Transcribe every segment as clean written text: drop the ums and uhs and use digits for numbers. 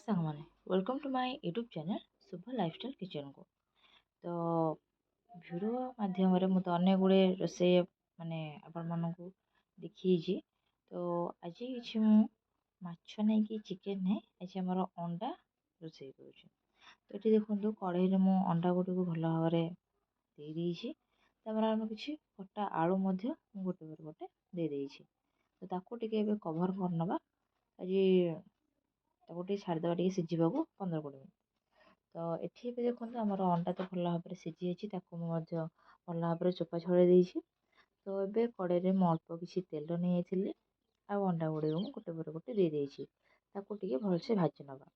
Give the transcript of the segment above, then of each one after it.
ସାଙ୍ଗମାନେ welcome to my YouTube channel ଶୁଭ lifestyle କିଚେନ୍କୁ। ତ ଭିଡ଼ିଓ ମାଧ୍ୟମରେ ମୁଁ ତ ଅନେକ ଗୁଡ଼ିଏ ରୋଷେଇ ଆପଣମାନଙ୍କୁ ଦେଖେଇଛି। ତ ଆଜି କିଛି ମୁଁ ମାଛ ନେଇକି ଚିକେନ୍ ନାହିଁ, ଆଜି ଆମର ଅଣ୍ଡା ରୋଷେଇ କରୁଛି। ତ ଏଠି ଦେଖନ୍ତୁ କଢ଼େଇରେ ମୁଁ ଅଣ୍ଡା ଗୁଡ଼ିକୁ ଭଲ ଭାବରେ ଦେଇ ଦେଇଛି। ତାପରେ ଆମେ କିଛି କଟା ଆଳୁ ମଧ୍ୟ ମୁଁ ଗୋଟେ ପରେ ଗୋଟେ ଦେଇଦେଇଛି। ତ ତାକୁ ଟିକେ ଏବେ କଭର୍ କରିନେବା। ଆଜି ତାକୁ ଟିକେ ଛାଡ଼ିଦେବା ଟିକେ ସିଝିବାକୁ 15-20 ମିନିଟ୍। ତ ଏଠି ଏବେ ଦେଖନ୍ତୁ ଆମର ଅଣ୍ଡା ତ ଭଲ ଭାବରେ ସିଝିଯାଇଛି, ତାକୁ ମୁଁ ମଧ୍ୟ ଭଲ ଭାବରେ ଚୋପା ଛଡ଼େଇ ଦେଇଛି। ତ ଏବେ କଡ଼େଇରେ ମୁଁ ଅଳ୍ପ କିଛି ତେଲ ନେଇଯାଇଥିଲି, ଆଉ ଅଣ୍ଡା ଗୁଡ଼ିକୁ ମୁଁ ଗୋଟେ ପରେ ଗୋଟେ ଦେଇଦେଇଛି। ତାକୁ ଟିକେ ଭଲସେ ଭାଜି ନେବା।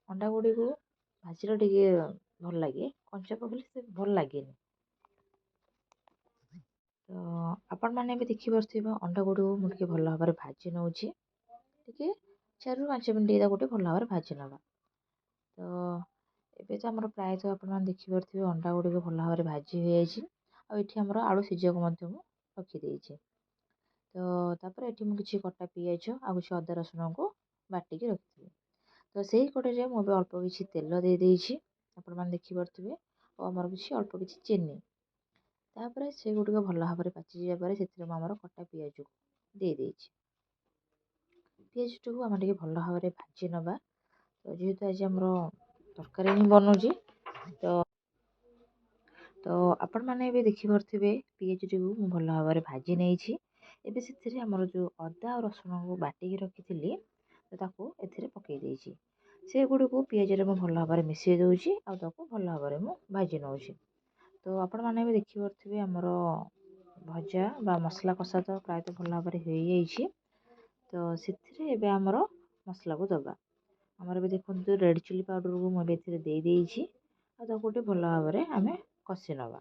ଅଣ୍ଡା ଗୁଡ଼ିକୁ ଭାଜିଲେ ଟିକେ ଭଲ ଲାଗେ, କଞ୍ଚା ପକେଇଲେ ସେ ଭଲ ଲାଗେନି। ତ ଆପଣମାନେ ଏବେ ଦେଖିପାରୁଥିବେ ଅଣ୍ଡା ଗୁଡ଼ିକୁ ମୁଁ ଟିକେ ଭଲ ଭାବରେ ଭାଜି ନେଉଛି। ଟିକେ 4-5 ମିନିଟ୍ ତାକୁ ଟିକେ ଭଲ ଭାବରେ ଭାଜି ନେବା। ତ ଏବେ ତ ଆମର ପ୍ରାୟତଃ ଆପଣମାନେ ଦେଖିପାରୁଥିବେ ଅଣ୍ଡା ଗୁଡ଼ିକ ଭଲ ଭାବରେ ଭାଜି ହୋଇଯାଇଛି। ଆଉ ଏଠି ଆମର ଆଳୁ ସିଝିବାକୁ ମଧ୍ୟ ମୁଁ ରଖିଦେଇଛି। ତ ତାପରେ ଏଠି ମୁଁ କିଛି କଟା ପିଆଜ ଆଉ କିଛି ଅଦା ରସୁଣକୁ ବାଟିକି ରଖିଥିଲି। ତ ସେଇ କଡ଼େଇରେ ମୁଁ ଏବେ ଅଳ୍ପ କିଛି ତେଲ ଦେଇଦେଇଛି, ଆପଣମାନେ ଦେଖିପାରୁଥିବେ। ଆଉ ଆମର ଅଳ୍ପ କିଛି ଚିନି। ତାପରେ ସେଗୁଡ଼ିକ ଭଲ ଭାବରେ ପାଚିଯିବା ପରେ ସେଥିରେ ମୁଁ ଆମର କଟା ପିଆଜକୁ ଦେଇଦେଇଛି। ପିଆଜଟାକୁ ଆମେ ଟିକେ ଭଲ ଭାବରେ ଭାଜି ନେବା। ତ ଯେହେତୁ ଆଜି ଆମର ତରକାରୀ ହିଁ ବନୁଛି, ତ ଆପଣମାନେ ଏବେ ଦେଖିପାରୁଥିବେ ପିଆଜଟିକୁ ମୁଁ ଭଲ ଭାବରେ ଭାଜି ନେଇଛି। ଏବେ ସେଥିରେ ଆମର ଯେଉଁ ଅଦା ଆଉ ରସୁଣକୁ ବାଟିକି ରଖିଥିଲି, ତ ତାକୁ ଏଥିରେ ପକାଇ ଦେଇଛି। ସେଗୁଡ଼ିକୁ ପିଆଜରେ ମୁଁ ଭଲ ଭାବରେ ମିଶାଇ ଦେଉଛି, ଆଉ ତାକୁ ଭଲ ଭାବରେ ମୁଁ ଭାଜି ନେଉଛି। ତ ଆପଣମାନେ ଏବେ ଦେଖିପାରୁଥିବେ ଆମର ଭଜା ବା ମସଲା କଷା ତ ପ୍ରାୟତଃ ଭଲ ଭାବରେ ହୋଇଯାଇଛି। ତ ସେଥିରେ ଏବେ ଆମର ମସଲାକୁ ଦେବା। ଆମର ଏବେ ଦେଖନ୍ତୁ ରେଡ଼୍ ଚିଲି ପାଉଡ଼ରକୁ ମୁଁ ଏବେ ଏଥିରେ ଦେଇଦେଇଛି, ଆଉ ତାକୁ ଟିକେ ଭଲ ଭାବରେ ଆମେ କଷି ନେବା।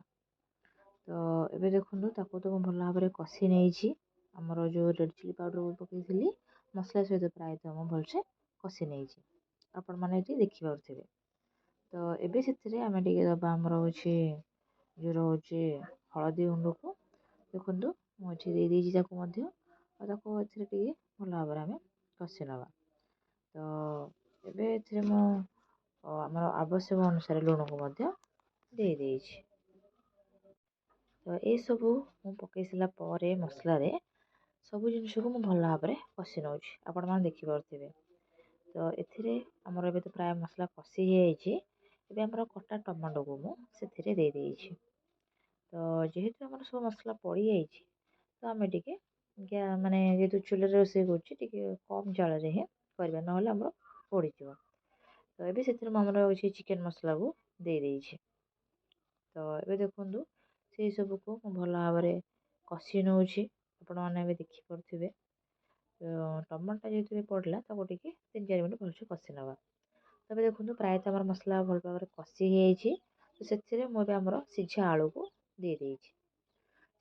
ତ ଏବେ ଦେଖନ୍ତୁ ତାକୁ ତ ମୁଁ ଭଲ ଭାବରେ କଷି ନେଇଛି। ଆମର ଯେଉଁ ରେଡ଼୍ ଚିଲି ପାଉଡ଼ରକୁ ପକାଇଥିଲି ମସଲା ସହିତ ପ୍ରାୟତଃ ମୁଁ ଭଲସେ କଷି ନେଇଛି, ଆପଣମାନେ ଏଠି ଦେଖିପାରୁଥିବେ। ତ ଏବେ ସେଥିରେ ଆମେ ଟିକେ ଦେବା ଆମର ଯେଉଁ ରହୁଛି ହଳଦୀ ଗୁଣ୍ଡକୁ। ଦେଖନ୍ତୁ ମୁଁ ଏଠି ଦେଇଦେଇଛି ତାକୁ ମଧ୍ୟ, ଆଉ ତାକୁ ଏଥିରେ ଟିକେ ଭଲ ଭାବରେ ଆମେ କଷି ନେବା। ତ ଏବେ ଏଥିରେ ମୁଁ ଆମର ଆବଶ୍ୟକ ଅନୁସାରେ ଲୁଣକୁ ମଧ୍ୟ ଦେଇଦେଇଛି। ତ ଏସବୁ ମୁଁ ପକାଇ ସାରିଲା ପରେ ମସଲାରେ ସବୁ ଜିନିଷକୁ ମୁଁ ଭଲ ଭାବରେ କଷି ନେଉଛି, ଆପଣମାନେ ଦେଖିପାରୁଥିବେ। ତ ଏଥିରେ ଆମର ଏବେ ତ ପ୍ରାୟ ମସଲା କଷି ହୋଇଯାଇଛି। ଏବେ ଆମର କଟା ଟମାଟୋକୁ ମୁଁ ସେଥିରେ ଦେଇଦେଇଛି। ତ ଯେହେତୁ ଆମର ସବୁ ମସଲା ପଡ଼ିଯାଇଛି, ତ ଆମେ ଟିକେ ଯେହେତୁ ଚୁଲିରେ ରୋଷେଇ କରୁଛି ଟିକେ କମ୍ ଜାଳରେ ହିଁ କରିବା, ନହେଲେ ଆମର ପୋଡ଼ିଯିବ। ତ ଏବେ ସେଥିରେ ମୁଁ ଆମର ଚିକେନ୍ ମସଲାକୁ ଦେଇଦେଇଛି। ତ ଏବେ ଦେଖନ୍ତୁ ସେଇ ସବୁକୁ ମୁଁ ଭଲ ଭାବରେ କଷି ନେଉଛି, ଆପଣମାନେ ଏବେ ଦେଖିପାରୁଥିବେ। ଟମାଟୋ ଯେହେତୁ ପଡ଼ିଲା ତାକୁ ଟିକେ 3-4 ମିନିଟ୍ ଭଲସେ କଷି ନେବା। ତେବେ ଦେଖନ୍ତୁ ପ୍ରାୟତଃ ଆମର ମସଲା ଭଲ ଭାବରେ କଷି ହୋଇଯାଇଛି। ତ ସେଥିରେ ମୁଁ ଏବେ ଆମର ସିଝା ଆଳୁକୁ ଦେଇଦେଇଛି।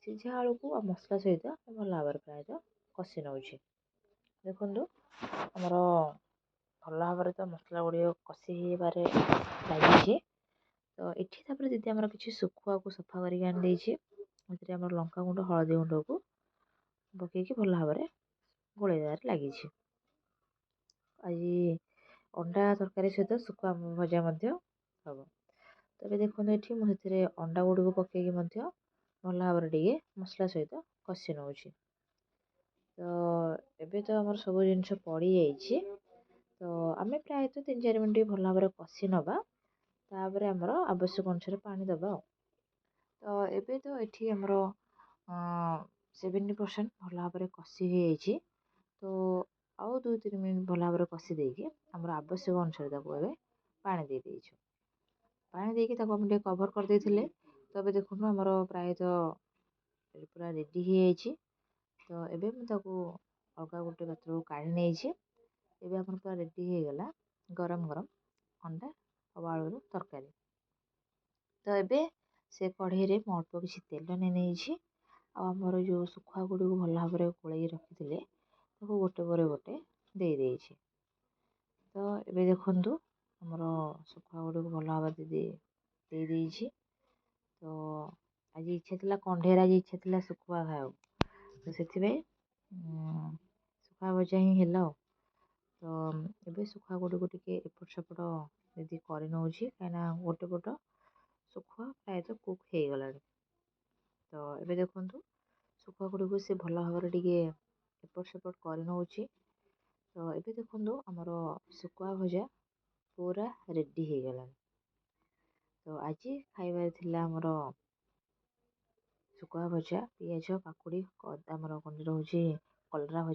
ସିଝା ଆଳୁକୁ ଆଉ ମସଲା ସହିତ ଭଲ ଭାବରେ ପ୍ରାୟତଃ କଷି ନେଉଛି। ଦେଖନ୍ତୁ ଆମର ଭଲ ଭାବରେ ତ ମସଲା ଗୁଡ଼ିକ କଷି ହେବାରେ ଲାଗିଛି। ତ ଏଠି ତାପରେ ଯଦି ଆମର କିଛି ଶୁଖୁଆକୁ ସଫା କରିକି ଆଣିଦେଇଛି, ସେଥିରେ ଆମର ଲଙ୍କାଗୁଣ୍ଡ ହଳଦୀ ଗୁଣ୍ଡକୁ ପକାଇକି ଭଲ ଭାବରେ ଗୋଳେଇବାରେ ଲାଗିଛି। ଆଜି ଅଣ୍ଡା ତରକାରୀ ସହିତ ଶୁଖୁଆ ଭଜା ମଧ୍ୟ ହେବ। ତେବେ ଦେଖନ୍ତୁ ଏଠି ମୁଁ ସେଥିରେ ଅଣ୍ଡା ଗୁଡ଼ିକୁ ପକାଇକି ମଧ୍ୟ ଭଲ ଭାବରେ ଟିକେ ମସଲା ସହିତ କଷି ନେଉଛି। ତ ଏବେ ତ ଆମର ସବୁ ଜିନିଷ ପଡ଼ିଯାଇଛି। ତ ଆମେ ପ୍ରାୟତଃ 3-4 ମିନିଟ୍ ଭଲ ଭାବରେ କଷି ନେବା। ତାପରେ ଆମର ଆବଶ୍ୟକ ଅନୁସାରେ ପାଣି ଦେବା। ତ ଏବେ ତ ଏଠି ଆମର 70% ଭଲ ଭାବରେ କଷି ହୋଇଯାଇଛି। ତ ଆଉ 2-3 ମିନିଟ୍ ଭଲ ଭାବରେ କଷି ଦେଇକି ଆମର ଆବଶ୍ୟକ ଅନୁସାରେ ତାକୁ ଏବେ ପାଣି ଦେଇଦେଇଛୁ। ପାଣି ଦେଇକି ତାକୁ ଆମେ ଟିକେ କଭର୍ କରିଦେଇଥିଲେ। ତ ଏବେ ଦେଖନ୍ତୁ ଆମର ପ୍ରାୟତଃ ପୁରା ରେଡ଼ି ହୋଇଯାଇଛି। ତ ଏବେ ମୁଁ ତାକୁ ଅଲଗା ଗୋଟେ ପାତ୍ରକୁ କାଢ଼ି ନେଇଛି। ଏବେ ଆମର ପୁରା ରେଡ଼ି ହୋଇଗଲା ଗରମ ଗରମ ଅଣ୍ଡା ଆଉ ଆଳୁର ତରକାରୀ। ତ ଏବେ ସେ କଢ଼େଇରେ ମୁଁ ଅଳ୍ପ କିଛି ତେଲ ନେଇଛି, ଆଉ ଆମର ଯେଉଁ ଶୁଖୁଆ ଗୁଡ଼ିକୁ ଭଲ ଭାବରେ ଗୋଳେଇକି ରଖିଥିଲେ ତାକୁ ଗୋଟେ ପରେ ଗୋଟେ ଦେଇଦେଇଛି। ତ ଏବେ ଦେଖନ୍ତୁ ଆମର ଶୁଖୁଆ ଗୁଡ଼ିକୁ ଭଲ ଭାବରେ ଦେଇଦେଇଛି। ତ ଆଜି ଇଚ୍ଛା ଥିଲା କଣ୍ଢେଇରେ, ଆଜି ଇଚ୍ଛା ଥିଲା ଶୁଖୁଆ ଖାଇବାକୁ। ତ ସେଥିପାଇଁ ଶୁଖୁଆ ଭଜା ହିଁ ହେଲା ଆଉ। ତ ଏବେ ଶୁଖୁଆ ଗୁଡ଼ିକୁ ଟିକେ ଏପଟ ସେପଟ ଯଦି କରି ନେଉଛି, କାହିଁକିନା ଗୋଟେ ପଟ ଶୁଖୁଆ ପ୍ରାୟତଃ କୁକ୍ ହେଇଗଲାଣି। ତ ଏବେ ଦେଖନ୍ତୁ ଶୁଖୁଆ ଗୁଡ଼ିକୁ ସେ ଭଲ ଭାବରେ ଟିକେ ଏପଟ ସେପଟ କରି ନେଉଛି। ତ ଏବେ ଦେଖନ୍ତୁ ଆମର ଶୁଖୁଆ ଭଜା ପୁରା ରେଡ଼ି ହେଇଗଲାଣି। ତ ଆଜି ଖାଇବାରେ ଥିଲା ଆମର ଶୁଖୁଆ ଭଜା, ପିଆଜ, କାକୁଡ଼ି, ଆମର କଣ ରହୁଛି କଲରା ଭଜା।